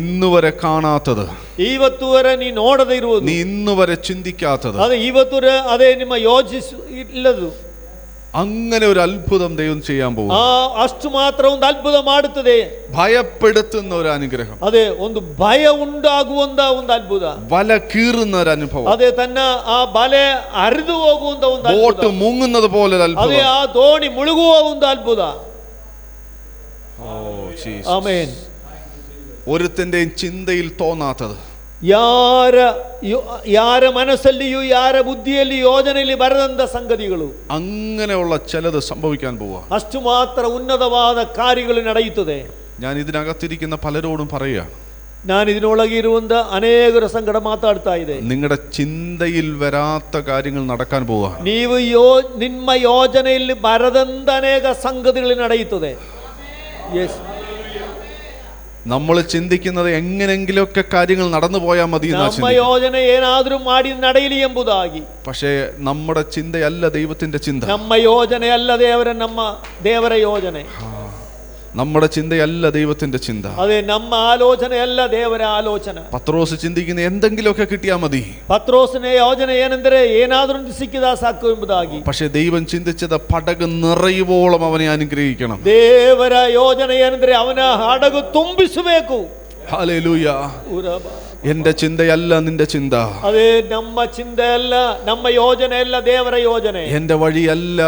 ഇന്നുവരെ കാണാത്തത്, ಇವತ್ತುವರೆ ನೀ ನೋಡದೇ ಇರುವುದು, നീ ഇന്നുവരെ ചിന്തിക്കാത്തത്, ಅದೇ ಇವತ್ತುವರೆ ಅದೇ ನಿಮ್ಮ ಯೋಚಿಸಿಲ್ಲದು, അങ്ങനെ ഒരു അത്ഭുതം ദൈവം ചെയ്യാൻ പോകും. ಅಷ್ಟು ಮಾತ್ರ ಒಂದು ಅದ್ಭುತ ಮಾಡುತ್ತದೆ. ഭയപ്പെടുത്തുന്ന ഒരു അനുഗ്രഹം, ಅದೇ ಒಂದು ಭಯ ಉಂಟಾಗುವಂತ ಒಂದು ಅದ್ಭುತ, വല കീറുന്ന ഒരു അനുഭവം, ಅದೇ ತನ್ನ ಆ ಬಲೆ ಹರಿದು ಹೋಗುವಂತ ಒಂದು ബോട്ട് മുങ്ങുന്നത് പോലെ ഒരു അത്ഭുതം, ಅದೇ ಆ ದೋಣಿ ಮುಳುಗುವ ಒಂದು ಅದ್ಭುತ. ಆಮೆನ್. ഒരുത്തിന്റെയും ചിന്തയിൽ തോന്നാത്തത്, ಯಾರ ಮನಸ್ಸಲ್ಲಿಯೂ ಯಾರ ಬುದ್ಧಿಯಲ್ಲಿ ಯೋಜನೆಯಲ್ಲಿ ಬರದಂತ ಸಂಗತಿಗಳು, അങ്ങനെയുള്ള ചിലത് സംഭവിക്കാൻ പോവാ. ಅಷ್ಟು ಮಾತ್ರ ಉನ್ನತವಾದ ಕಾರ್ಯಗಳು ನಡೆಯುತ್ತದೆ. ഞാൻ ഇതിനകത്തിരിക്കുന്ന പലരോടും പറയുകയാണ്, ನಾನು ഇതിനೊಳಗೆ ಇರುವಂತ ಅನೇಕರ ಸಂಗಡ ಮಾತಾಡ್ತಾ ಇದೆ. നിങ്ങളുടെ ചിന്തയിൽ വരാത്ത കാര്യങ്ങൾ നടക്കാൻ പോവാ. ನೀವು ನಿಮ್ಮ ಯೋಜನೆಯಲ್ಲಿ ಬರದಂತ ಅನೇಕ ಸಂಗತಿಗಳು ನಡೆಯುತ್ತದೆ. നമ്മൾ ചിന്തിക്കുന്നത് എങ്ങനെങ്കിലുമൊക്കെ കാര്യങ്ങൾ നടന്നു പോയാൽ മതി, ನಮ್ಮ ಯೋಜನೆ ಏನಾದರೂ ಮಾಡಿ ನಡೆಯಲಿ ಎಂಬುದಾಗಿ. പക്ഷേ നമ്മുടെ ചിന്തയല്ല ദൈവത്തിന്റെ ചിന്ത, ನಮ್ಮ ಯೋಜನೆ ಅಲ್ಲ ನಮ್ಮ ದೇವರ ಯೋಜನೆ, നമ്മുടെ ചിന്തയല്ല ദൈവത്തിന്റെ ചിന്ത, അതെ ನಮ್ಮ ಆಲೋಚನೆ ಅಲ್ಲ ದೇವರ ಆಲೋಚನೆ. പത്രോസ് ചിന്തിക്കുന്ന എന്തെങ്കിലുമൊക്കെ കിട്ടിയാൽ മതി, ಪತ್ರೋಸನ ಯೋಜನೆ ಏನೆಂದರೆ ಏನಾದರೂ ಸಿಕ್ಕಿದ ಸಾಕು ಎಂಬುದಾಗಿ. പക്ഷേ ദൈവം ചിന്തിച്ചത് പടക് നിറയുവോളം അവനെ അനുഗ്രഹിക്കണം. ದೇವರ ಯೋಜನೆ ಏನೆಂದರೆ ಅವನ ಹಡಗು ತುಂಬಿಸಬೇಕು. ഹല്ലേലൂയ. എന്റെ ചിന്തയല്ല നിന്റെ ചിന്ത, ಅದೇ ನಮ್ಮ ಚಿಂತೆಯಲ್ಲ, ನಮ್ಮ ಯೋಜನೆ ಅಲ್ಲ ದೇವರ ಯೋಜನೆ. എന്റെ വഴിയല്ല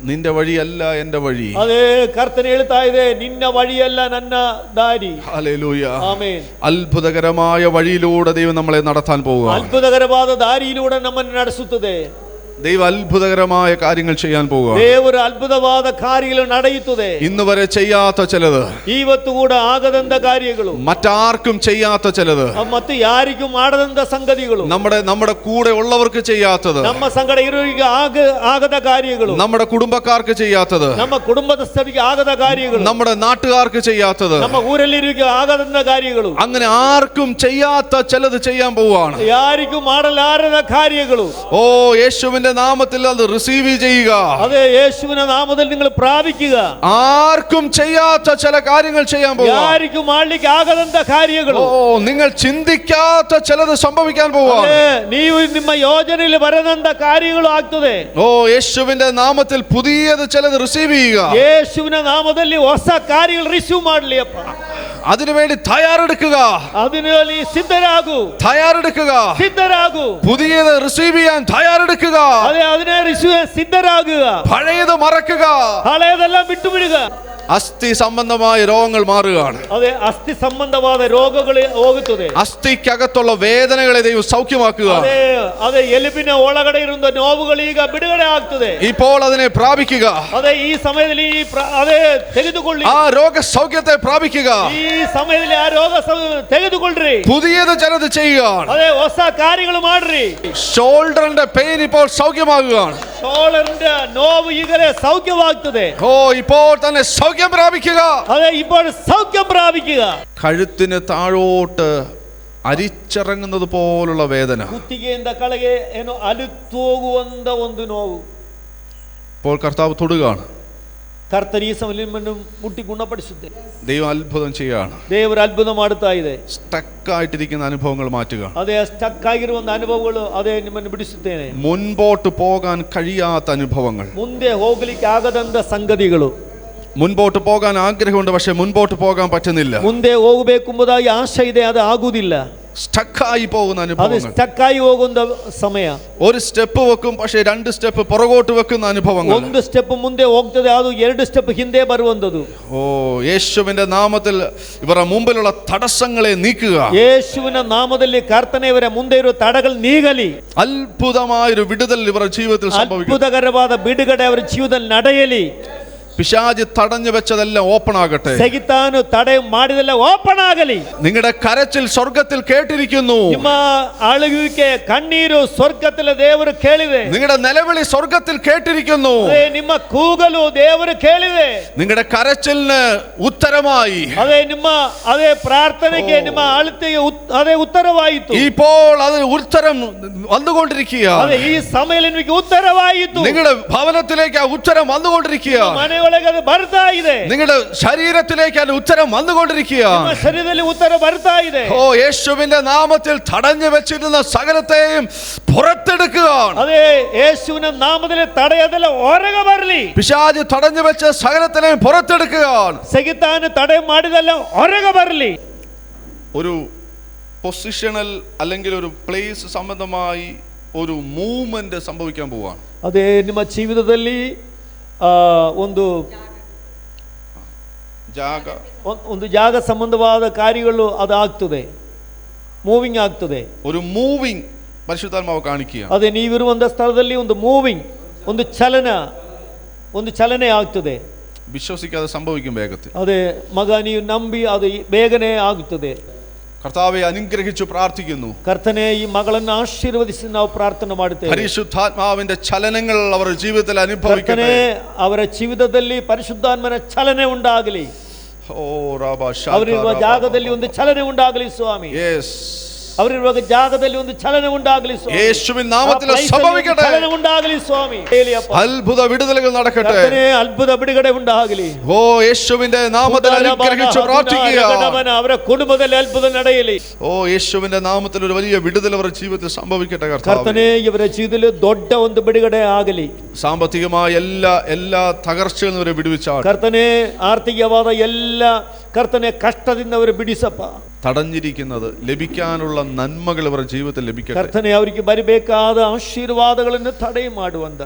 നിന്റെ വഴിയല്ല എന്റെ വഴി. ಅದೇ ಕರ್ತನೆ ಹೇಳ್ತಾ ಇದೆ, ನಿನ್ನ ವഴിಯಲ್ಲ ನನ್ನ ದಾರಿ. ഹല്ലേലൂയ. ಆಮೆನ್. അത്ഭുതകരമായ വഴിയിലൂടെ ദൈവം നമ്മളെ നടത്താൻ പോകുക. ಅದ್ಭುತಕರವಾದ ದಾರಿയിലൂടെ ನಮ್ಮನ್ನು ನಡೆಸುತ್ತದೆ. ദൈവം അത്ഭുതകരമായ കാര്യങ്ങൾ ചെയ്യാൻ പോകുക. ದೇವರು ಅದ್ಭುತವಾದ ಕಾರ್ಯಗಳು ನಡೆಯುತ್ತದೆ. ഇന്ന് വരെ ചെയ്യാത്ത ചിലത്, ಇವತ್ತು ಕೂಡ ಆಗದಂತ ಕಾರ್ಯಗಳು, മറ്റാർക്കും ചെയ്യാത്ത ചിലത്, ಮತ್ತು ಯಾರಿಗೂ ಮಾಡದಂತ ಸಂಗತಿಗಳು, നമ്മുടെ കൂടെ ഉള്ളവർക്ക് ചെയ്യാത്തത്, ನಮ್ಮ ಸಂಗಡ ಇರುವವರಿಗೆ ಆಗದ ಕಾರ್ಯಗಳು, നമ്മുടെ കുടുംബക്കാർക്ക് ചെയ്യാത്തത്, ನಮ್ಮ ಕುಟುಂಬಸ್ಥರಿಗೆ ಆಗದ ಕಾರ್ಯಗಳು, നമ്മുടെ നാട്ടുകാർക്ക് ചെയ്യാത്തത്, ನಮ್ಮ ಊರಲ್ಲಿರುವವರಿಗೆ ಆಗದಂತ ಕಾರ್ಯಗಳು, അങ്ങനെ ആർക്കും ചെയ്യാത്ത ചിലത് ചെയ്യാൻ പോവുകയാണ്. ಯಾರಿಗೂ ಮಾಡಲಾರದ ಕಾರ್ಯಗಳು. ഓ, യേശുവിന്റെ നാമത്തിൽ അത് റിസീവ് ചെയ്യുക. അതെ, യേശുവിന്റെ നാമത്തിൽ നിങ്ങൾ പ്രാപിക്കുക. ആർക്കും ചെയ്യാത്ത ചില കാര്യങ്ങൾ ചെയ്യാൻ പോകുക. ಯಾರಿಗೂ ಮಾಡಲಿಕ್ಕೆ ಆಗದಂತ ಕಾರ್ಯಗಳು. ഓ, നിങ്ങൾ ചിന്തിക്കാത്ത ചിലത് സംഭവിക്കാൻ പോവുക. ನೀವು ನಿಮ್ಮ ಯೋಜನೆಯಲ್ಲಿ ಬರದಂತ ಕಾರ್ಯಗಳು ಆಗ್ತದೆ. ഓ, യേശുവിന്റെ നാമത്തിൽ പുതിയത് ചിലത് റിസീവ് ചെയ്യുക. ಯೇಸುವಿನ ನಾಮದಲ್ಲಿ ಹೊಸ ಕಾರ್ಯಗಳು ರಿಸೀವ್ ಮಾಡಲಿ ಅಪ್ಪ. അതിനുവേണ്ടി തയ്യാറെടുക്കുക. അതിനുവേണ്ടി സിദ്ധരാകൂ. തയ്യാറെടുക്കുക. സിദ്ധരാകൂ. പുതിയത് റിസീവ് ചെയ്യാൻ തയ്യാറെടുക്കുക. അതെ, അതിനെ റിസീവ് സിദ്ധരാകുക. പഴയത് മറക്കുക. പഴയതെല്ലാം വിട്ടുവിടുക. അസ്ഥി സംബന്ധമായ രോഗങ്ങൾ മാറുകയാണ്. അതെ, അസ്ഥി സംബന്ധമായ രോഗങ്ങൾ ಹೋಗುತ್ತದೆ. അസ്ഥിക്കകത്തുള്ള വേദനകളെ ദൈവം സൗഖ്യമാക്കുക. അതെ, അതെ, എലുബിന ಒಳಗಡೆ ಇರುವ ನೋವುಗಳು ಈಗ ಬಿಡುಗಡೆ ಆಗ್ತದೆ. ഇപ്പോൾ അതിനെ പ്രാപിക്കുക. അതെ, ഈ സമയದಲ್ಲಿ അതെ ತೆಗೆದುಕೊಳ್ಳಿ. ആ രോഗസൗഖ്യത്തെ പ്രാപിക്കുക. ഈ സമയದಲ್ಲಿ ആ രോಗ ತೆಗೆದುಕೊಳ್ಳ್ರಿ. പുതിയത് ചിലത് ചെയ്യുക. അതെ, ಹೊಸ ಕಾರ್ಯಗಳು ಮಾಡ್ರಿ. ഷോൾഡറിന്റെ പെയിൻ ഇപ്പോൾ സൗഖ്യമാകുകയാണ്. ഷോൾഡറിന്റെ നോവ് ಈಗಲೇ സൗഖ്യವಾಗ್ತದೆ. ഓ, ഇപ്പോൾ തന്നെ സൗഖ്യം പ്രാപിക്കുക. അതെ, ഇപ്പോൾ സൗഖ്യം പ്രാപിക്കുക. കഴുത്തിന് താഴോട്ട് അരിച്ചിറങ്ങുന്നത് പോലുള്ള വേദന, കുത്തികಯಿಂದ ಕೆಳಗೆ ಏನು ಅಲಿತು ಹೋಗುವಂತ ಒಂದು ನೋವು ഇപ്പോൾ കർത്താവ് തൊടുകയാണ്. ಕರ್ತನ ಈ ಸಮಯವನ್ನು ಮುಟ್ಟಿ ಗುಣಪಡಿಸುತ್ತೆ. ദൈവം അത്ഭുതം ചെയ്യുകയാണ്. ದೇವರು ಅದ್ಭುತ ಮಾಡುತ್ತಾ ಇದೆ. സ്റ്റക്ക് ആയിട്ടിരിക്കുന്ന അനുഭവങ്ങൾ മാറ്റുക. ಅದೇ ಸ್ಟಕ್ ಆಗಿರುವಂತ ಅನುಭವಗಳು ಅದೇ ನಿಮ್ಮನ್ನು ಬಿಡಿಸುತ್ತೇನೆ. മുൻപോട്ട് പോകാൻ കഴിയാത്ത അനുഭവങ്ങൾ, ಮುಂದೆ ಹೋಗಲಿಕ್ಕೆ ಆಗದಂತ ಸಂಗತಿಗಳು, മുൻപോട്ട് പോകാൻ ആഗ്രഹമുണ്ട് പക്ഷെ മുൻപോട്ട് പോകാൻ പറ്റുന്നില്ല, ಮುಂದೆ ಹೋಗಬೇಕೆಂಬುದಾಗಿ ಆಶೆ ಇದೆ, ಅದು ಆಗುವುದಿಲ್ಲ, സ്റ്റക്കായി പോകുന്ന ಅದು അനുഭവങ്ങൾ, ಸ್ಟಕ್ಕಾಗಿ ಹೋಗುವಂತ ಸಮಯ. ഒരു സ്റ്റെപ്പ് വെക്കും പക്ഷെ രണ്ട് സ്റ്റെപ്പ് പുറകോട്ട് വെക്കുന്ന അനുഭവങ്ങൾ, ಒಂದು ಸ್ಟೆಪ್ ಮುಂದೆ ಹೋಗ್ತದೆ, ಅದು ಎರಡು ಸ್ಟೆಪ್ ಹಿಂದೆ ಬರುವಂತದ್ದು. ഓ, യേശുവിന്റെ നാമത്തിൽ ഇവരുടെ മുമ്പിലുള്ള തടസ്സങ്ങളെ നീക്കുക. ಯೇಸುವಿನ ನಾಮದಲ್ಲಿ ಕರ್ತನೆ ಇವರ ಮುಂದೆ ಇರುವ ತಡೆಗಳು ನೀಗಲಿ. അത്ഭുതമായൊരു വിടുതൽ ഇവരുടെ ജീവിതത്തിൽ സംഭവിക്കും. ಅದ್ಭುತಕರವಾದ ಬಿಡುಗಡೆ ಅವರ ಜೀವನದಲ್ಲಿ ನಡೆಯಲಿ. പിശാച് തടഞ്ഞു വെച്ചതെല്ലാം ഓപ്പൺ ആകട്ടെ. സൈത്താನು തടയ ಮಾಡಿದೆಲ್ಲ ಓಪನ್ ಆಗಲಿ. നിങ്ങളുടെ കരച്ചിൽ സ്വർഗ്ഗത്തിൽ കേട്ടിരിക്കുന്നു. ನಿಮ್ಮ ಅಳುವಿಕೆ ಕಣ್ಣೀರು ಸ್ವರ್ಗದಲ್ಲಿ ದೇವರು ಕೇಳಿದೆ. നിങ്ങളുടെ നിലവിളി സ്വർഗ്ഗത്തിൽ കേട്ടിരിക്കുന്നു. ನಿಮ್ಮ ಕೂಗಲು ದೇವರು ಕೇಳಿದೆ. നിങ്ങളുടെ കരച്ചിലിന് ഉത്തരമായി ಅದೇ ಪ್ರಾರ್ಥನೆಗೆ ನಿಮ್ಮ ಅಳತೆಗೆ ಅದೇ ಉತ್ತರವಾಯಿತು. ഇപ്പോൾ അത് ഉത്തരം വന്നുകൊണ്ടിരിക്കുക. ಈ ಸಮಯದಲ್ಲಿ ನಿಮಗೆ ಉತ್ತರವಾಯಿತು. നിങ്ങളുടെ ഭവനത്തിലേക്ക് ആ ഉത്തരം വന്നുകൊണ്ടിരിക്കുക. ನಿಮ್ಮೊಳಗೆ ಅದು ಬರ್ತಾ ಇದೆ. നിങ്ങളുടെ ശരീരത്തിലേക്ക് അതിന്റെ ഉത്തരം വന്നുകൊണ്ടിരിക്കുകയാണ്. ನಿಮ್ಮ ಶರೀರದಲ್ಲಿ ಉತ್ತರ ಬರ್ತಾ ಇದೆ. ഓ യേശുവിന്റെ നാമത്തിൽ തടഞ്ഞു വെച്ചിരുന്ന സകലത്തെയും പുറത്തെടുക്കുകയാണ്. ಅದೇ ಯೇಸುವಿನ ನಾಮದಲ್ಲಿ ತಡೆಯದೆಲ್ಲ ಹೊರಗೆ ಬರಲಿ. പിശാച് തടഞ്ഞു വെച്ച സകലത്തിനെയും പുറത്തെടുക്കുകയാണ്. ಸೈತಾನ ತಡೆ ಮಾಡಿದೆಲ್ಲ ಹೊರಗೆ ಬರಲಿ. ഒരു പൊസിഷണൽ അല്ലെങ്കിൽ ഒരു പ്ലേസ് സംബന്ധമായി ഒരു മൂവ്മെന്റ് സംഭവിക്കാൻ പോവാണ്. ಅದೇ ನಿಮ್ಮ ಜೀವಿತದಲ್ಲಿ ಒಂದು ಜಾಗ ಸಂಬಂಧವಾದ ಕಾರ್ಯಗಳು ಅದು ಆಗ್ತದೆ, ಮೂವಿಂಗ್ ಆಗ್ತದೆ. ഒരു മൂവിംഗ് പരിശുദ്ധാത്മാവ് കാണിക്കുക. ಅದೇ ನೀವಿರುವಂತ ಸ್ಥಳದಲ್ಲಿ ಒಂದು ಮೂವಿಂಗ್, ಒಂದು ಚಲನೆ ಆಗ್ತದೆ. വിശ്വസിക്കാതെ സംഭവിക്കും വേഗത്തിൽ. ಅದೇ ಮಗ ನೀವು ನಂಬಿ ಅದು ಬೇಗನೆ ಆಗುತ್ತದೆ. കർത്താവെ അനുഗ്രഹിച്ചു പ്രാർത്ഥിക്കുന്നു. ಕರ್ತನೆ ಈ ಮಗಳನ್ನು ಆಶೀರ್ವದಿಸಿ ನಾವು ಪ್ರಾರ್ಥನೆ ಮಾಡುತ್ತೇವೆ. പരിശുദ്ധാത്മാവിന്റെ ചലനങ്ങൾ അവരുടെ ജീവിതത്തിൽ അനുഭവിക്കട്ടെ. ಅವರ ಜೀವಿತದಲ್ಲಿ ಪರಿಶುದ್ಧಾತ್ಮನ ಚಲನೆ ಉಂಟಾಗಲಿ. ಅವರಿರುವ ಜಾಗದಲ್ಲಿ ಒಂದು ಚಲನೆ ಉಂಟಾಗಲಿ ಸ್ವಾಮಿ. ಅವರಿರುವ ಜಾಗದಲ್ಲಿ ಒಂದು ಚಲನೆ ಉಂಟಾಗಲಿ ಸ್ವಾಮಿ. യേശുവിൻ നാമത്തിൽ സംഭവിക്കട്ടെ. ಚಲನೆ ಉಂಟಾಗಲಿ ಸ್ವಾಮಿ. അത്ഭുത വിടുതലുകൾ നടക്കട്ടെ. ಅದ್ಭುತ ಬಿಡುಗಡೆ ಉಂಟಾಗಲಿ. ഓ യേശുവിന്റെ നാമത്തിൽ അനുഗ്രഹിച്ചു പ്രാർത്ഥിക്കുക. ಅವರ ಕುಟುಂಬದಲ್ಲಿ ಅದ್ಭುತ ನಡೆಯಲಿ. ഓ യേശുവിന്റെ നാമത്തിൽ ഒരു വലിയ വിടുതൽ അവരുടെ ജീവിതത്തിൽ സംഭവിക്കട്ടെ. കർത്താവേ ಇವರ ಜೀವಿತದಲ್ಲಿ ದೊಡ್ಡ ಒಂದು ಬಿಡುಗಡೆ ಆಗಲಿ. സാമ്പത്തികമായ എല്ലാ തകർച്ചകളിൽ നിന്ന് അവരെ വിടുവിച്ചാൽ. ಕರ್ತನೆ ಆರ್ಥಿಕವಾದ ಎಲ್ಲ ಕರ್ತನೆ ಕಷ್ಟದಿಂದ ಅವರು ಬಿಡಿಸಪ್ಪ. തടഞ്ഞിരിക്കുന്നത് ലഭിക്കാനുള്ള നന്മകൾ അവരുടെ ജീവിതത്തിൽ ലഭിക്കട്ടെ. ಕರ್ತನೆ ಅವರಿಗೆ ಬರಬೇಕಾದ ಆಶೀರ್ವಾದಗಳನ್ನು ತಡೆ ಮಾಡುವಂತ,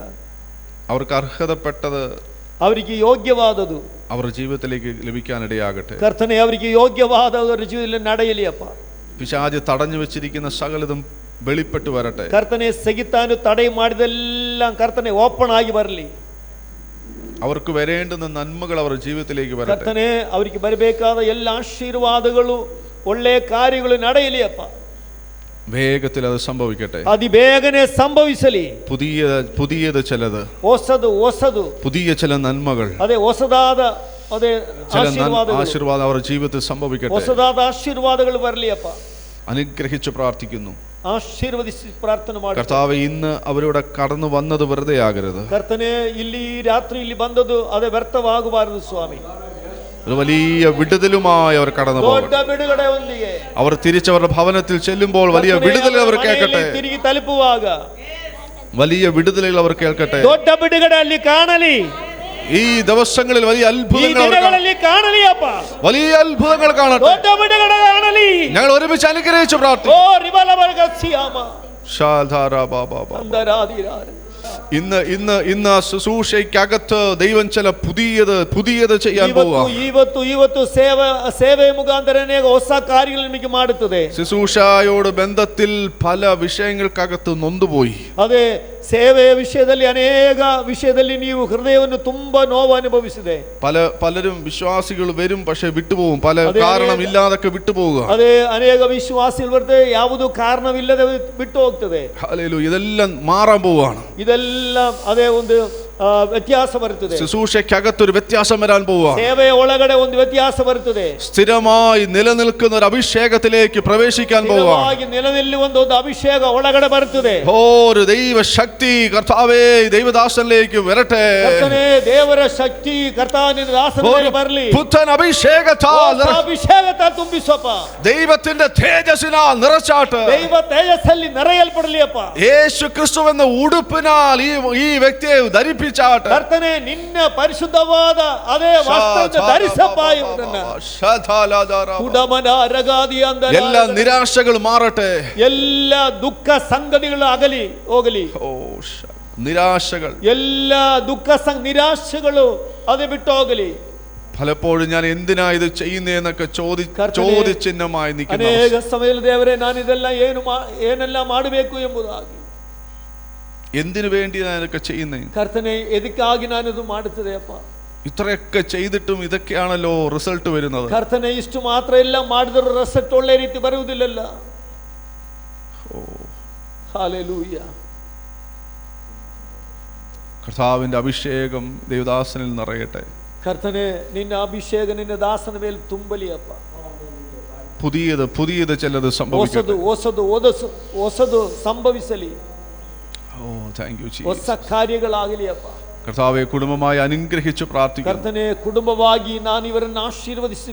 അവർക്ക് അർഹതപ്പെട്ടത്, ಅವರಿಗೆ ಯೋಗ್ಯವಾದದು അവരുടെ ജീവിതത്തിലേക്ക് ലഭിക്കാനിടയാകട്ടെ. ಕರ್ತನೆ ಅವರಿಗೆ ಯೋಗ್ಯವಾದ ಅವರ ಜೀವಿತದಲ್ಲಿ ನಡೆಯಲಿ ಅಪ್ಪ. പിശാച് തടഞ്ഞു വെച്ചിരിക്കുന്ന സകലതും വെളിപ്പെട്ടു വരട്ടെ. ಕರ್ತನೆ ಸೈತಾನ ತಡೆ ಮಾಡಿದೆಲ್ಲ ಕರ್ತನೆ ಓಪನ್ ಆಗಿ ಬರಲಿ. അവർക്ക് വരേണ്ടുന്ന നന്മകൾ അവരുടെ ജീവിതത്തിലേക്ക് വരട്ടെ. ಕರ್ತನೆ ಅವರಿಗೆ ಬರಬೇಕಾದ ಎಲ್ಲ ಆಶೀರ್ವಾದಗಳು, ಒಳ್ಳೆ ಕಾರ್ಯಗಳು ನಡೆಯಲಿ ಅಪ್ಪ. വേഗത്തിൽ അത് സംഭവിക്കട്ടെ. അതിവേഗനെ സംഭവിಸಲಿ. പുതിയത് ചിലത്, ಹೊಸದು പുതിയ ചില നന്മകൾ, ಅದೇ ಹೊಸದಾದ ಅದೇ ആശീർവാദം അവരുടെ ജീവിതത്തിൽ സംഭവിക്കട്ടെ. ಹೊಸದಾದ ಆಶೀರ್ವಾದಗಳು ಬರಲಿ ಅಪ್ಪ. അനുഗ്രഹിച്ചു പ്രാർത്ഥിക്കുന്നു. ಆಶೀರ್ವದಿಸಿ ಪ್ರಾರ್ಥನೆ ಮಾಡಿ. കർത്താവേ, ഇന്ന് അവരോട് കടന്നു വന്നത് വെറുതെ ആകരുത്. ಕರ್ತನೆ ಇಲ್ಲಿ ರಾತ್ರಿ ಇಲ್ಲಿ ಬಂದದ್ದು ಅದೇ ವ್ಯರ್ಥವಾಗಬಾರದು ಸ್ವಾಮಿ. ഒരു വലിയ വിടുതലുമായി അവർ കടന്നു പോകട്ടെ. അവർ തിരിച്ചവരുടെ ഭവനത്തിൽ ചെല്ലുമ്പോൾ വലിയ വിടുതൽ അവർ കേൾക്കട്ടെ. തിരികെ തലപ്പുവാക വലിയ വിടുതലുകൾ അവർ കേൾക്കട്ടെ. ದೊಡ್ಡ ಬಿಡುಗಡೆ ಅಲ್ಲಿ ಕಾಣಲಿ. ഈ ദിവസങ്ങളിൽ വലിയ അത്ഭുതങ്ങൾ കാണലി അപ്പ. വലിയ അത്ഭുതങ്ങൾ കാണട്ടെ. ದೊಡ್ಡ ಬಿಡುಗಡೆ കാണലി. ഞങ്ങൾ ഒരുമിച്ച് അനുഗ്രഹിച്ചു പ്രാർത്ഥിക്കുന്നു. ഓ റിബലവർഗസിയാമ ഷാധാരാ ബാബാ അന്തരാദിരാ. ഇന്ന് ശുശ്രൂഷയ്ക്കകത്ത് ദൈവം ചില പുതിയത് ചെയ്യാൻ പോവുക. ಇವತ್ತು ಸೇವೆ ಮುಖಾಂತರ ಹೊಸ ಕಾರ್ಯಗಳು ನಿಮಗೆ ಮಾಡುತ್ತದೆ. ശുശ്രൂഷയോട് ബന്ധത്തിൽ പല വിഷയങ്ങൾക്കകത്ത് നൊന്തുപോയി. ಅದೇ ಸೇವೆಯ ವಿಷಯದಲ್ಲಿ ಅನೇಕ ವಿಷಯದಲ್ಲಿ ನೀವು ಹೃದಯವನ್ನು ತುಂಬಾ ನೋವು ಅನುಭವಿಸಿದೆ. പലരും വിശ്വാസികൾ വരും, പക്ഷെ വിട്ടുപോകും. പല കാരണമില്ലാതൊക്കെ വിട്ടുപോകുക. ಅದೇ ಅನೇಕ ವಿಶ್ವಾಸಿಗಳು ಬರ್ತದೆ, ಯಾವುದು ಕಾರಣವಿಲ್ಲದೆ ಬಿಟ್ಟು ಹೋಗ್ತದೆ. ഹല്ലേലൂയ. ഇതെല്ലാം മാറാൻ പോവുകയാണ്. ഇതെല്ലാം അതേ ಒಂದು ವ್ಯತ್ಯಾಸ ಬರುತ್ತದೆ. ശുശ്രൂഷയ്ക്കകത്തൊരു വ്യത്യാസം വരാൻ പോവുക. ಸೇವೆಯ ಒಳಗಡೆ ಒಂದು ವ್ಯತ್ಯಾಸ ಬರುತ್ತದೆ. സ്ഥിരമായി നിലനിൽക്കുന്ന ഒരു അഭിഷേകത്തിലേക്ക് പ്രവേശിക്കാൻ പോവുക. നിലനില്ലുವಂತ ಒಂದು ಅಭಿಷೇಕ ಒಳಗಡೆ ಬರುತ್ತದೆ. ഒരു ദൈവശക്തി കർത്താവേ ദൈവദാസനിലേക്ക് വരട്ടെ. ದೇವರ ಶಕ್ತಿ ಕರ್ತಾವಿನ ದಾಸನಿಗೆ ಬರಲಿ. പുത്തൻ അഭിഷേകത്താൽ ತುಂಬಿಸಪ್ಪ. ദൈവത്തിന്റെ തേജസ്സിനാൽ നിറച്ചാട്ട്. ദൈവ തേജസ്സಲ್ಲಿ നിറയಲ್ಪಡಲಿ ಅಪ್ಪ. യേശു ക്രിസ്തു എന്ന ഉടുപ്പിനാൽ ഈ വ്യക്തിയെ ധരിപ്പിച്ചാട്ട്. ಕರ್ತನೇ ನಿನ್ನ ಪರಿಶುದ್ಧವಾದ ಅದೇ ವಸ್ತ್ರವನ್ನು ಧರಿಸಪ್ಪ. ಇವನನ್ನ എല്ലാ നിരാശകൾ മാറട്ടെ. എല്ലാ ദുഃഖ സംഗതിಗಳು ಅಗಲಿ ಹೋಗಲಿ. നിരാശകൾ, എല്ലാ ദുഃഖ നിരാശಗಳು അത് ಬಿಟ್ಟು ಹೋಗಲಿ. പലപ്പോഴും ഞാൻ എന്തിനാ ഇത് ചെയ്യുന്നതെന്നൊക്കെ ചോദ്യചിഹ്നമായി നിൽക്കുന്നു. ಅನೇಕ ಸಮಯದಲ್ಲಿ ದೇವರೇ ನಾನು ಇದೆಲ್ಲ ಏನೆಲ್ಲ ಮಾಡಬೇಕು ಎಂಬುದಾಗಿ, എന്തിനു വേണ്ടി ഞാൻ ഇതൊക്കെ ചെയ്യുന്നത്, ಕರ್ತನೇ ಎದಕ್ಕಾಗಿ ನಾನು ಇದು ಮಾಡುತ್ತದೆ ಅಪ್ಪ. ഇത്രയൊക്കെ ചെയ്തിട്ടും ഇതൊക്കെയാണല്ലോ റിസൾട്ട് വരുന്നത്. ಕರ್ತನೇ ಇಷ್ಟು ಮಾತ್ರ ಎಲ್ಲ ಮಾಡಿದರೂ ರಿಸಲ್ಟ್ ಒಳ್ಳೆ ರೀತಿ ಬರುವುದಿಲ್ಲಲ್ಲ. ഹല്ലേലൂയ. കർത്താവിന്റെ അഭിഷേകം ദേവദാസനിൽ നിറയട്ടെ. ಕರ್ತನೇ ನಿನ್ನ ಅಭಿಷೇಕ ನಿನ್ನ ದಾಸನ ಮೇಲೆ ತುಂಬಲಿ ಅಪ್ಪ. പുതിയത് ചിലത് സംഭവിക്കട്ടെ. ಹೊಸದು ಸಂಭವಿಸಲಿ. Thank you, Jesus. ಹೊಸ ಕಾರ್ಯಗಳಾಗಲಿ ಅಪ್ಪ. കർത്താവെ കുടുംബമായി അനുഗ്രഹിച്ച് പ്രാർത്ഥിക്കുന്നു. ಕರ್ತನೆ ಕುಟುಂಬವಾಗಿ ನಾನು ಇವರನ್ನು ಆಶೀರ್ವದಿಸಿ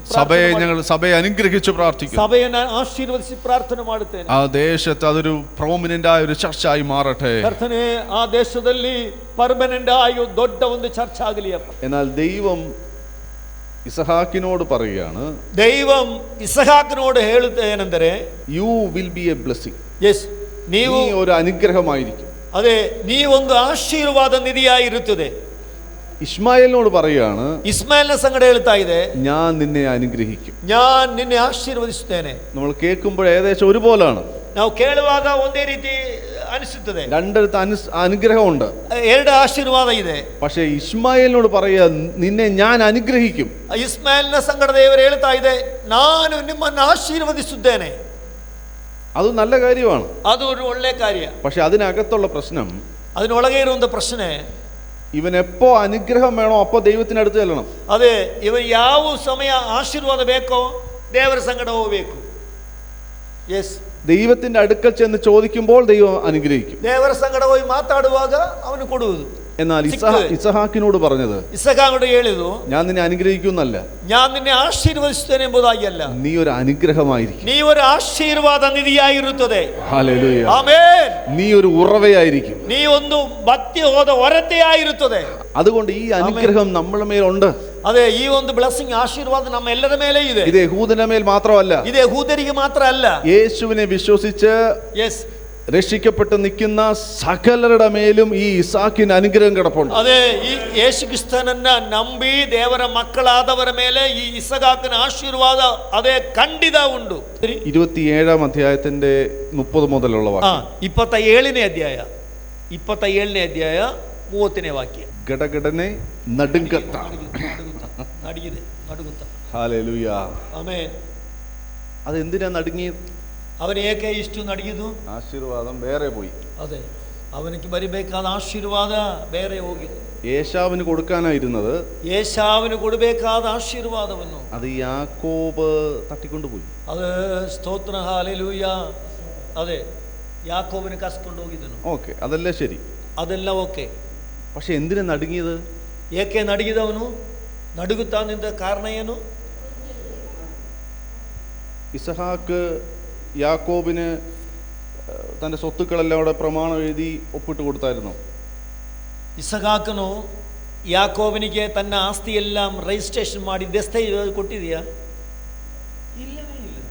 സഭയെ അനുഗ്രഹിച്ച് പ്രാർത്ഥിക്കുന്നു. ಸಭೆಯನ್ನು ಆಶೀರ್ವದಿಸಿ ಪ್ರಾರ್ಥನೆ ಮಾಡುತ್ತೇನೆ. ആ ദേശത്ത് അതൊരു പ്രോമിനന്റ് ആയ ഒരു ചർച്ചായി മാറട്ടെ. ಕರ್ತನೆ ಆ ದೇಶದಲ್ಲಿ ಪರ್ಮನೆಂಟ್ ಆಗಿ ದೊಡ್ಡ ಒಂದು ಚರ್ಚ್ ಆಗಲಿ ಅಪ್ಪ. എന്നാൽ ദൈവം ഇസഹാക്കിനോട് പറയുകയാണ്, ദൈവം ഇസഹാക്കിനോട് ಹೇಳುತ್ತೇನೆಂದರೆ, you will be a blessing. Yes, ನೀವು ഒരു അനുഗ്രഹമായിരിക്കും. ಅದೇ ನೀವೊಂದು ಆಶೀರ್ವಾದ ನಿಧಿಯಾಗಿರುತ್ತದೆ. ഇസ്മായേലിനോട് പറയുകയാണ്, ഇസ്മായേലിനെ സംഗಡ ಹೇಳ್ತಾ ಇದೆ, ഞാൻ നിന്നെ അനുഗ്രഹിക്കും, ഞാൻ നിന്നെ ആശീർവദിಸುತ್ತೇನೆ. നമ്മൾ കേൾക്കുമ്പോൾ ഏകദേശം ഒരുപോലാണ്. ನಾವು ಕೇಳುವಾಗ ಒಂದೇ ರೀತಿ ಅನಿಸುತ್ತದೆ. രണ്ടിടത്ത് അനുഗ്രഹമുണ്ട്, ಎರಡು ಆಶೀರ್ವಾದ ಇದೆ. പക്ഷേ ഇസ്മായേലിനോട് പറയുക, നിന്നെ ഞാൻ അനുഗ്രഹിക്കും. ಇಸ್ಮಾಯೇಲಿನ ಸಂಗಡ ದೇವರು ಹೇಳ್ತಾ ಇದೆ, ನಾನು ನಿಮ್ಮನ್ನು ಆಶೀರ್ವದಿಸುತ್ತೇನೆ. അത് നല്ല കാര്യമാണ്, ಅದು ഒരു ಒಳ್ಳೆ ಕಾರ್ಯ. പക്ഷെ അതിനകത്തുള്ള പ്രശ്നം, അതിനൊಳಗೆ ಇರುವಂತ ಪ್ರಶ್ನೆ, ഇവൻ എപ്പോ അനുഗ്രഹം വേണോ അപ്പോ ദൈവത്തിനടുത്ത് ചെല്ലണം. ಅದೇ ಇವನ್ ಯಾವ ಸಮಯ ಆಶೀರ್ವಾದ ಬೇಕೋ ದೇವರ ಸಂಗಡ ಹೋಗಬೇಕು. ಎಸ್, ദൈവത്തിന്റെ അടുക്കൽ ചെന്ന് ചോദിക്കുമ്പോൾ ദൈവം അനുഗ്രഹിക്കും. ದೇವರ ಸಂಗಡ ಹೋಗಿ ಮಾತಾಡುವಾಗ ಅವನು ಕೊಡುವುದು. എന്നാൽ ഇസഹാക്കിനോട് പറഞ്ഞത്, ഇസഹാക്കിനോട് ಹೇಳಿದು, ഞാൻ നിന്നെ അനുഗ്രഹിക്കുന്നല്ല, ഞാൻ നിന്നെ ಆಶೀರ್ವದಿಸುತ್ತೇನೆ ಎಂಬುದಾಗಿ ಅಲ್ಲ, നീ ഒരു അനുഗ്രഹമായിരിക്കും, നീ ഒരു ಆಶೀರ್ವಾದ ನಿಧಿಯಾಗಿರುತ್ತದೆ. ഹല്ലേലൂയ. ആമേൻ. നീ ഒരു ഉറവയായിരിക്കും, നീ ಒಂದು ಬತ್ತಿ ಹೋದ ಹೊರತೆಯಾಗಿರುತ್ತದೆ. അതുകൊണ്ട് ഈ അനുഗ്രഹം നമ്മുടെ മേലുണ്ട്. ಅದೇ ಈ ಒಂದು ಬ್ಲೆಸ್ಸಿಂಗ್ ಆಶೀರ್ವಾದ ನಮ್ಮ ಎಲ್ಲರ ಮೇಲೆ ಇದೆ. ഇത് യഹൂദന്റെ മേൽ മാത്രമല്ല, ഇത് യഹൂദರಿಗೆ ಮಾತ್ರ ಅಲ್ಲ, യേശുവിനെ വിശ്വസിച്ച് രക്ഷിക്കപ്പെട്ട് നിൽക്കുന്ന സകലരുടെ മേലും ഈ ഇസാക്കിന് അനുഗ്രഹം കിടപ്പുണ്ട്. ಅದೇ ಈ ಯೇಸು ಕ್ರಿಸ್ತನನ್ನ ನಂಬಿ ದೇವರ ಮಕ್ಕಳಾದವರ ಮೇಲೆ ಈ ಇಸಹಾಕನ ಆಶೀರ್ವಾದ ಅದೇ ಖಂಡಿತ ಉಂಟು. 27-ാം അധ്യായത്തിന്റെ 30 മുതലുള്ള വാക്യം. 27ನೇ ಅಧ್ಯಾಯ 30ನೇ ವಾಕ್ಯ. ഗടഗടനെ നടുങ്കത്ത, ನಡುಗುತ್ತ. ഹല്ലേലൂയ. ಆಮೆನ್. അതെന്തിനാ നടുങ്ങിയത്? അവൻ ಏಕೆ ಇಷ್ಟು ನಡುಗಿದು? ആശീർവാദം വേറെ പോയി. അതെ, അവനിക്ക് ಬರಬೇಕಾದ ಆಶೀರ್ವಾದ ಬೇರೆ ಹೋಗಿದೆ. ഏശാവിന് കൊടുക്കാനായിരുന്നത്, ಏಸಾವಿന് ಕೊಡಬೇಕಾದ ಆಶೀರ್ವಾದವನ್ನು അത് യാക്കോബ് തട്ടിക്കൊണ്ടുപോയി. അത് സ്തോത്ര, ഹല്ലേലൂയ. അതെ, യാക്കോബിനെ കസ്ಕೊಂಡು ಹೋಗಿದನು. ഓക്കെ, അതല്ലേ ശരി, ಅದೆಲ್ಲ ಓಕೆ. പക്ഷെ എന്തിനാ നടുങ്ങിയത്? ಏಕೆ ನಡುಗಿದವನು? ನಡುಗುತ್ತಾನಿಂದ ಕಾರಣ ಏನು? ഇസഹാക്ക് യാക്കോബിന് തന്റെ സ്വത്തുക്കളെല്ലാം അവിടെ പ്രമാണം എഴുതി ഒപ്പിട്ട് കൊടുത്തായിരുന്നു. ಇಸಹಾಕನು ಯಾಕೋಬನಿಗೆ ತನ್ನ ಆಸ್ತಿ ಎಲ್ಲ ರಿಜಿಸ್ಟ್ರೇಷನ್ ಮಾಡಿ ದಸ್ತಾವೇಜು ಕೊಟ್ಟಿದೆಯಾ? ಇಲ್ಲವೇ ಇಲ್ಲ.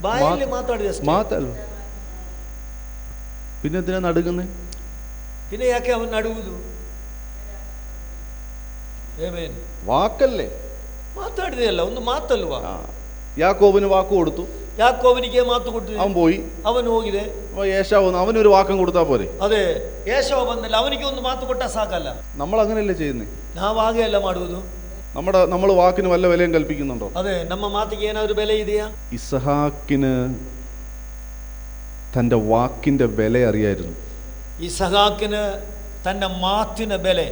ಬಾಯಲ್ಲಿ ಮಾತಾಡಿದ ಮಾತಲ್ಲ. പിന്നെ എന്തിനാ നടുങ്ങുന്നേ? പിന്നെ ಯಾಕೆ ಅವನು ನಡುವುದು? വാക്കല്ലേ, ಮಾತಾಡಿದೆಯಲ್ಲ, ಒಂದು ಮಾತಲ್ವಾ? യാക്കോബിന് വാക്ക് കൊടുത്തു, ಯಾಕೋಬನಿಗೆ ಮಾತು ಕೊಟ್ಟಿದೆ, അവൻ പോയി, ಅವನು ಹೋಗಿದೆ. ഏശാവ് അവനൊരു വാക്കം കൊടുത്താ പോരെ? ಅದೇ, ಏಸಾವ ಬಂದಲ್ಲ, ಅವನಿಗೆ ಒಂದು ಮಾತು ಕೊಟ್ಟ ಸಾಕಲ್ಲ. നമ്മൾ അങ്ങനെയല്ലേ ചെയ്യുന്നേ? ನಾವು ಹಾಗೆ ಅಲ್ಲ ಮಾಡುವುದು. നമ്മൾ വാക്കിന് വല്ല വിലയും കൽപ്പിക്കുന്നുണ്ടോ? ಅದೇ, ನಮ್ಮ ಮಾತಿಗೆ ಏನಾದರೂ ಬೆಲೆ ಇದೆಯಾ? ഇസഹാക്കിന് തന്റെ വാക്കിന്റെ വില അറിയായിരുന്നു. ഇസഹാക്കിന് തന്റെ ಮಾತಿನ ಬೆಲೆ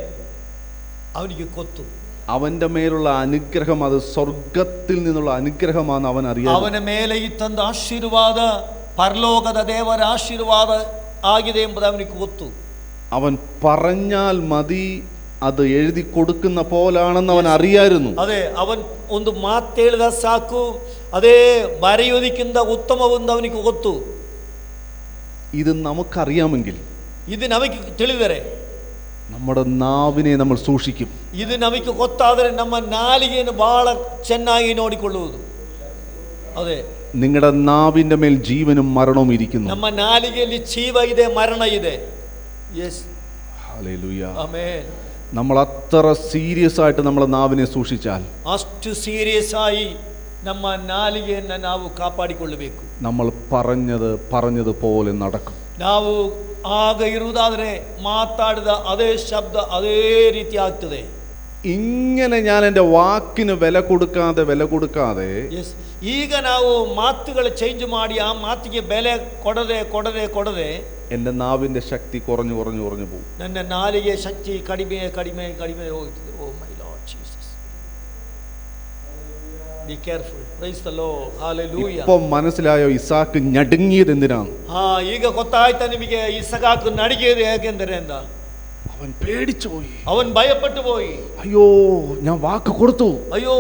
ಅವನಿಗೆ ಗೊತ್ತು. അവന്റെ മേലുള്ള അനുഗ്രഹം അത് സ്വർഗത്തിൽ നിന്നുള്ള അനുഗ്രഹമാണ് അവൻ അറിയാം. ಅವನ ಮೇಲೆ ಇತ್ತಂದ ಆಶೀರ್ವಾದ ಪರಲೋಕದ ದೇವರ ಆಶೀರ್ವಾದ ಆಗಿದೆ ಎಂಬುದು ಅವನಿಗೆ ಗೊತ್ತು. അവൻ പറഞ്ഞാൽ മതി, അത് എഴുതി കൊടുക്കുന്ന പോലാണെന്ന് അവൻ അറിയായിരുന്നു. ಅದೇ, ಅವನ್ ಒಂದು ಮಾತು ಹೇಳಿದ ಸಾಕು, ಅದೇ ಬರೆಯೋದಕ್ಕಿಂತ ಉತ್ತಮವೆಂದು ಅವನಿಗೆ ಗೊತ್ತು. ഇത് നമുക്കറിയാമെങ്കിൽ, ಇದು ನಮಗೆ ತಿಳಿದರೆ, നമ്മുടെ നാവിനെ നമ്മൾ സൂക്ഷിക്കും. ಇದು ನಮಗೆ ಗೊತ್ತಾದರೆ ನಮ್ಮ ನಾಲಿಗೆಯನ್ನು ಬಹಳ ಚೆನ್ನಾಗಿ ನೋಡಿಕೊಳ್ಳುವುದು. ಅದೇ, നിങ്ങളുടെ നാവിന്റെ മേൽ ജീവനും മരണവും ഇരിക്കുന്നു. ನಮ್ಮ ನಾಲಿಗೆಯಲ್ಲಿ ಜೀವ ಇದೆ, ಮರಣ ಇದೆ. Yes, hallelujah. ಆಮೆನ್. നമ്മൾ അത്ര സീരിയസ് ആയിട്ട് നമ്മുടെ നാവിനെ സൂക്ഷിച്ചാൽ, ಅಷ್ಟು ಸೀರಿಯಸ್ ಆಗಿ ನಮ್ಮ ನಾಲಿಗೆಯನ್ನು ನಾವು ಕಾಪಾಡಿಕೊಳ್ಳಬೇಕು. നമ്മൾ പറഞ്ഞതുപോലെ നടക്കും. ನಾವು ಆಗ ಇರುವುದಾದರೆ ಮಾತಾಡಿದ ಅದೇ ಶಬ್ದ ಅದೇ ರೀತಿ ಆಗ್ತದೆ. ഇങ്ങനെ ഞാൻ എൻ്റെ വാക്കിന് വില കൊടുക്കാതെ ಈಗ ನಾವು ಮಾತುಗಳು ಚೇಂಜ್ ಮಾಡಿ ಆ ಮಾತಿಗೆ ಬೆಲೆ ಕೊಡದೆ എൻ്റെ നാവിൻ്റെ ശക്തി കുറഞ്ഞു പോകും. ನನ್ನ ನಾಲಿಗೆ ಶಕ್ತಿ ಕಡಿಮೆ ಹೋಗ್ತದೆ. Oh my Lord Jesus, be careful. Praise the Lord. Hallelujah. ഇപ്പോൾ മനസ്സിലായോ ഇസാക്ക് ഞടുങ്ങിയത് എന്തിനാണ്? ಈಗ ಗೊತ್ತಾಯ್ತಾ ನಿಮಗೆ? ಇಸಹಾಕ ನಡಿಗೆದು ಹೇಗೆಂದರೆ ಅಂತ. അവൻ പേടിച്ചു പോയി. അവൻ ഭയപ്പെട്ടു പോയി. അയ്യോ, ഞാൻ വാക്ക് കൊടുത്തു. അയ്യോ,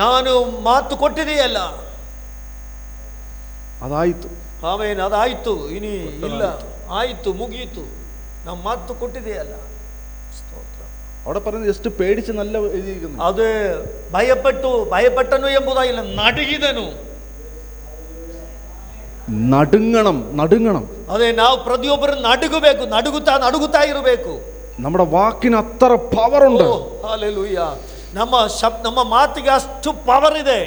ನಾನು ಮಾತು ಕೊಟ್ಟಿದೆಯಲ್ಲ. അതായിത്തു. ಆಮೇನ್, ಅದಾಯ್ತು, ಇನಿ ಇಲ್ಲ, ಆಯ್ತು, ಮುಗಿಯಿತು, ನಾವು ಮಾತು ಕೊಟ್ಟಿದೆಯಲ್ಲ. ಸ್ತೋತ್ರ. അവിടെ പറഞ്ഞ ജസ്റ്റ് പേടിച്ച് നല്ല എഴുതിയിരിക്കുന്നു. ಅದು ಭಯಪಟ್ಟನು ಎಂಬುದಾಗಿಲ್ಲ, ನಡುಗಿದನು. നടുങ്ങണം. ಅದೇ ನಾವು ಪ್ರತಿಯೊಬ್ಬರು ನಡುಗಬೇಕು, ನಡುಗುತ್ತಾ ಇರಬೇಕು. നമ്മുടെ വാക്കിന് അത്ര പവർ ഉണ്ട്. ഹല്ലേലൂയ. ನಮ್ಮ ಮಾತಿಗೆ ಅಷ್ಟು ಪವರ್ ಇದೆ.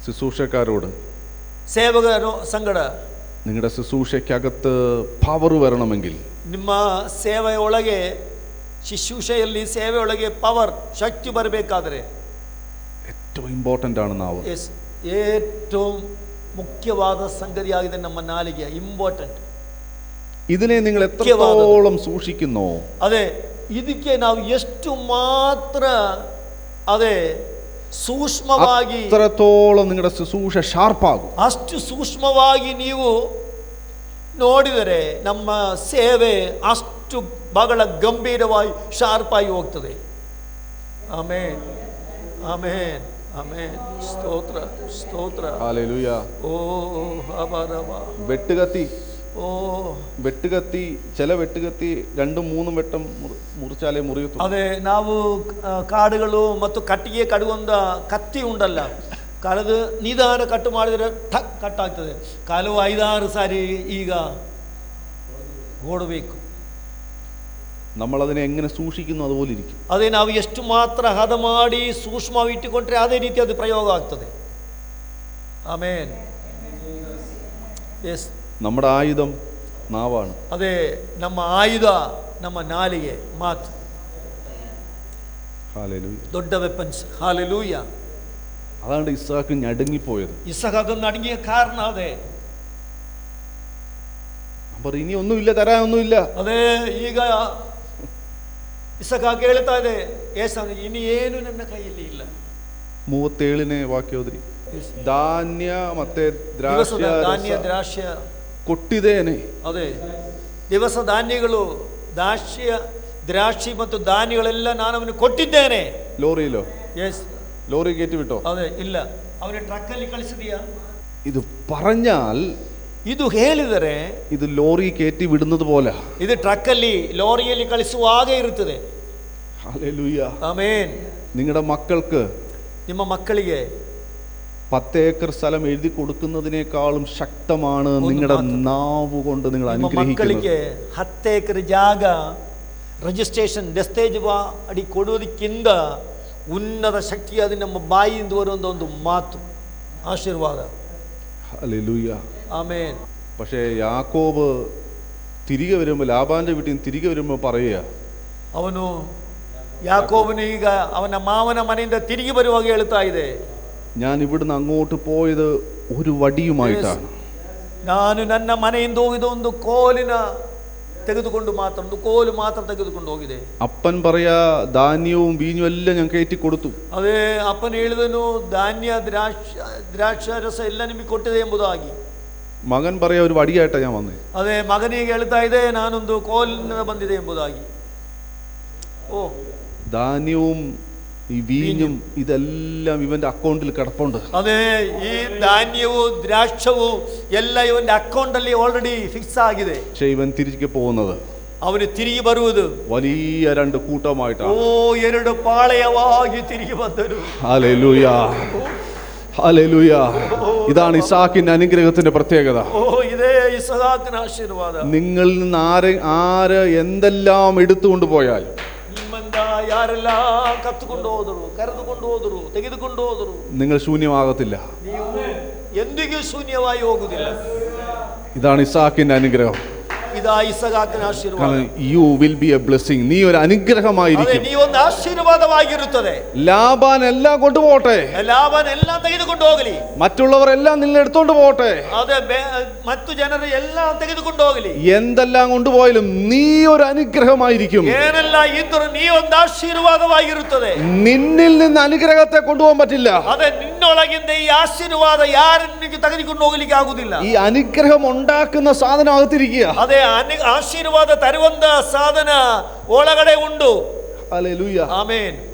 ശുശ്രൂഷക്കാരോട്, ಸೇವಕರು ಸಂಗಡ, നിങ്ങളുടെ ശുശ്രൂഷയ്ക്കകത്ത് പവർ വരണമെങ്കിൽ, ನಿಮ್ಮ ಸೇವೆಯೊಳಗೆ, ശുശ്രൂഷಯಲ್ಲಿ ಸೇವೆಯೊಳಗೆ ಪವರ್, ಶಕ್ತಿ ಬರಬೇಕಾದ್ರೆ ഏറ്റവും ഇമ്പോർട്ടന്റ് ആണ് നാവ്. ഏറ്റവും മുഖ്യವಾದ സംഗതിയാಗಿದೆ ನಮ್ಮ ನಾಲಿಗೆ. ಇಂಪಾರ್ಟೆಂಟ್. ഇതിനെ നിങ്ങൾ എത്രത്തോളം സൂക്ഷിക്കുന്നോ, അതെ, ಇದಕ್ಕೆ ನಾವು ಎಷ್ಟು ಮಾತ್ರ ಅದೇ ಸೂಕ್ಷ್ಮವಾಗಿ, അത്രത്തോളം നിങ്ങളുടെ ശുശ്രൂഷ ഷാർപ്പാകും. ಅಷ್ಟು ಸೂಕ್ಷ್ಮವಾಗಿ ನೀವು ನೋಡಿದರೆ ನಮ್ಮ ಸೇವೆ ಅಷ್ಟು ಬಹಳ ಗಂಭೀರವಾಗಿ ಶಾರ್ಪ್ ಆಗಿ ಹೋಗ್ತದೆ. Amen, amen, amen. ಸ್ತೋತ್ರ, ಸ್ತೋತ್ರ. ഹല്ലേലൂയ. ഓ അബരബ. വെട്ടുകത്തി ചില വെട്ടുകത്തി 2-3 വെട്ടം മുറിച്ചാലേ മുറിയത്തുള്ളൂ. ಅದೇ ನಾವು ಕಾಡುಗಳು ಮತ್ತು ಕಟ್ಟಿಗೆ ಕಡುವಂತ ಕತ್ತಿ ಉಂಟಲ್ಲ, ಕಳೆದು ನಿಧಾನ ಕಟ್ಟು ಮಾಡಿದರೆ ಠಕ್ ಕಟ್ಟಾಗ್ತದೆ. ಕೆಲವು 5-6 ಸಾರಿ ಈಗ ಓಡಬೇಕು. നമ്മളതിനെ എങ്ങനെ സൂക്ഷിക്കുന്നു അതുപോലെ ഇരിക്കും. ಅದೇ ನಾವು ಎಷ್ಟು ಮಾತ್ರ ಹದ ಮಾಡಿ ಸೂಕ್ಷ್ಮವಾಗಿ ಇಟ್ಟುಕೊಂಡ್ರೆ ಅದೇ ರೀತಿ ಅದು ಪ್ರಯೋಗ ಆಗ್ತದೆ. ಆಮೇನ್. ಎಸ್, നമ്മുടെ ആയുധം നാവാണ്. ಅದೇ ನಮ್ಮ ಆಯುಧ, ನಮ್ಮ ನಾಲಿಗೆ, ಮಾತು. ഹല്ലേലൂയ. ದೊಡ್ಡ ವೆಪನ್ಸ್. ಹಾಲೆಲೂಯ. അതാണ് ഇസ്ഹാക്ക് ഞടുങ്ങിപ്പോയത്. ഇസഹാക്ക് നടുങ്ങിയ കാರಣ ಅದೇ. അപ്പോൾ ഇനി ഒന്നുമില്ല, തരാനൊന്നുമില്ല. ಅದೇ ಈಗ ಇಸಹಾಕ್ ಹೇಳ್ತಾ ಇದೆ, ಏಸಾವ್, ಇനി ಏನು ನನ್ನ ಕೈಯಲ್ಲಿ ಇಲ್ಲ. 37 ವಾಕ್ಯೋದ್ರಿ. ಧಾನ್ಯ ಮತ್ತೆ ದ್ರಾಕ್ಷ ಕೊಟ್ಟಿದ್ದೇನೆ. ಅದೇ, ದಿವಸ ಧಾನ್ಯಗಳು, ದ್ರಾಕ್ಷಿ ಮತ್ತು ಧಾನ್ಯಗಳೆಲ್ಲ ನಾನು ಅವನಿಗೆ ಕೊಟ್ಟಿದ್ದೇನೆ. ലോറിയിലോ? ಎಸ್. ലോറി കയറ്റി വിട്ടോ? ಅದೇ, ಇಲ್ಲ, ಅವನಿಗೆ ಟ್ರಕ್ಕಲ್ಲಿ ಕಳಿಸಿದೀಯಾ? ഇത് പറഞ്ഞാൽ, ಇದು ಹೇಳಿದರೆ, ഇത് ലോറി കയറ്റി വിടുന്നത് പോലെ ಇದು ಟ್ರಕ್ಕಲ್ಲಿ, ലോറിಯಲ್ಲಿ ಕಳಿಸುವ ಹಾಗೆ ಇರುತ್ತದೆ. ഹല്ലേലൂയ. ಆಮೆನ್. നിങ്ങളുടെ മക്കൾക്ക്, ನಿಮ್ಮ ಮಕ್ಕಳಿಗೆ 10 ഏക്കർ സ്ഥലം എഴുതി കൊടുക്കുന്നതിനേക്കാളും ശക്തമാണ് നിങ്ങളുടെ നാവ് കൊണ്ട് നിങ്ങൾ അനുഗ്രഹിക്കുന്നത്. 10 ಎಕರೆ ಜಾಗ ರಿಜಿಸ್ಟ್ರೇಷನ್ ದಸ್ತಾವೇಜ್ ಅಡಿ ಕೊಡುವುದಕ್ಕಿಂತ ಉನ್ನತ ಶಕ್ತಿ ಅದು ನಮ್ಮ ಬಾಯಿಯಿಂದ ಬರುವಂತ ಒಂದು ಮಾತು, ಆಶೀರ್ವಾದ. ഹല്ലേലൂയ. ആമേൻ. പക്ഷേ യാക്കോബ് തിരികെ വരുമ്പോൾ, ലാബാന്റെ വീട്ടിൽ നിന്ന് തിരികെ വരുമ്പോൾ പറയുക, ಅವನು ಯಾಕೋಬನು ಈಗ ಅವನ ಮಾವನ ಮನೆಯಿಂದ ತಿರುಗಿ ಬರುವಾಗ ಹೇಳ್ತಾ ಇದೆ, ഞാൻ ഇവിടുന്ന് അങ്ങോട്ട് പോയത് ഒരു വടിയുമായിട്ടാണ്. ನಾನು ನನ್ನ ಮನೆಯಿಂದ ಹೋಗಿದ ಒಂದು ಕೋಲಿನ ತೆಗೆದುಕೊಂಡು ಮಾತ್ರ, ಒಂದು ಕೋಲು ಮಾತ್ರ ತೆಗೆದುಕೊಂಡು ಹೋಗಿದೆ. അപ്പൻ പറയാ, ധാന്യവും വീഞ്ഞും എല്ലാം ഞാൻ കയറ്റി കൊടുത്തു. ಅದೇ ಅಪ್ಪನ ಹೇಳಿದನು, ಧಾನ್ಯ, ದ್ರಾಕ್ಷಾರಸ ಎಲ್ಲ ನಿಮಗೆ ಕೊಟ್ಟಿದೆ ಎಂಬುದಾಗಿ. മകൻ പറയാ, ഒരു വടിയായിട്ടാ ഞാൻ വന്നേ. ಅದೇ ಮಗನಿಗೆ ಹೇಳ್ತಾ ಇದೆ, ನಾನೊಂದು ಕೋಲಿನಿಂದ ಬಂದಿದೆ ಎಂಬುದಾಗಿ. ഓ, ധാന്യവും ഈ വീഞ്ഞും ഇതെല്ലാം ഇവന്റെ അക്കൗണ്ടിൽ കിടപ്പുണ്ട്. അതെ, ഈ ധാന്യവും ദ്രാക്ഷവും എല്ലാം ഇവന്റെ അക്കൗണ്ടಲ್ಲಿ ഓൾറെഡി ഫിക്സ് ആಗಿದೆ. പക്ഷേ ഇവൻ തിരികെ പോകുന്നത്, അവന് തിരികെ വരുವುದು വലിയ 2 കൂട്ടമായിട്ടാണ്. 2 പാളയವಾಗಿ തിരികെ വന്നു. Hallelujah, hallelujah. ഇതാണ് ഇസാക്കിന്റെ അനുഗ്രഹത്തിന്റെ പ്രത്യേകത. ഇതേ ഇസഹാക്കിന്റെ ആശീർവാദം. നിങ്ങളിൽ നിന്ന് ആര് എന്തെല്ലാം എടുത്തുകൊണ്ട് പോയാൽ, ಯಾರೆല്ലാം ಕತ್ತುಕೊಂಡು ಹೋದರು, ಕರೆದುಕೊಂಡು ಹೋದರು, ತೆಗೆದುಕೊಂಡು ಹೋದರು, നിങ്ങൾ ശൂന്യമാകത്തില്ല. ನೀವು ಎಂದಿಗೂ ಶೂನ್ಯವಾಗಿ ಹೋಗುವುದಿಲ್ಲ. ഇതാണ് ഇസാക്കിന്റെ അനുഗ്രഹം. ഇതാ ഇസഹാക്കിന്റെ ആശീർവാദം. You will be a blessing. നീ ഒരു അനുഗ്രഹമായിരിക്കും. നീ ಒಂದು ആശീർവാദವಾಗಿರುತ್ತದೆ. ലാബാൻ എല്ലാം കൊണ്ടുപോട്ടെ, ലാബാൻ എല്ലാം ತೆಗೆದುಕೊಂಡು ಹೋಗಲಿ, മറ്റുള്ളവർ എല്ലാം നിന്നെ എടുത്തോണ്ട് പോട്ടെ, അതെ, മറ്റു ಜನರು എല്ലാം ತೆಗೆದುಕೊಂಡು ಹೋಗಲಿ. എന്തെല്ലാം കൊണ്ടുപോയാലും നീ ഒരു അനുഗ്രഹമായിരിക്കും. ಏನೆಲ್ಲ ಇದ್ದರೂ ನೀ ಒಂದು ಆಶೀರ್ವಾದವಾಗಿರುತ್ತದೆ. നിന്നിൽ നിന്ന് അനുഗ്രഹത്തെ കൊണ്ടുപോകാൻ പറ്റില്ല. അതെ, നിന്നൊಳಗಿಂದ ಈ ಆಶೀರ್ವಾದ ಯಾರನ್ನು ತೆಗೆದುಕೊಂಡು ಹೋಗಲಿಕ್ಕೆ ಆಗುವುದಿಲ್ಲ. ഈ അനുഗ്രഹം ഉണ്ടാക്കുന്ന സാധനം അകത്തിരിക്കുക. അതെ, ಆಶೀರ್ವಾದ ತರುವಂತ ಸಾಧನ ಒಳಗಡೆ ಉಂಟು. Hallelujah. ಆಮೇನ್.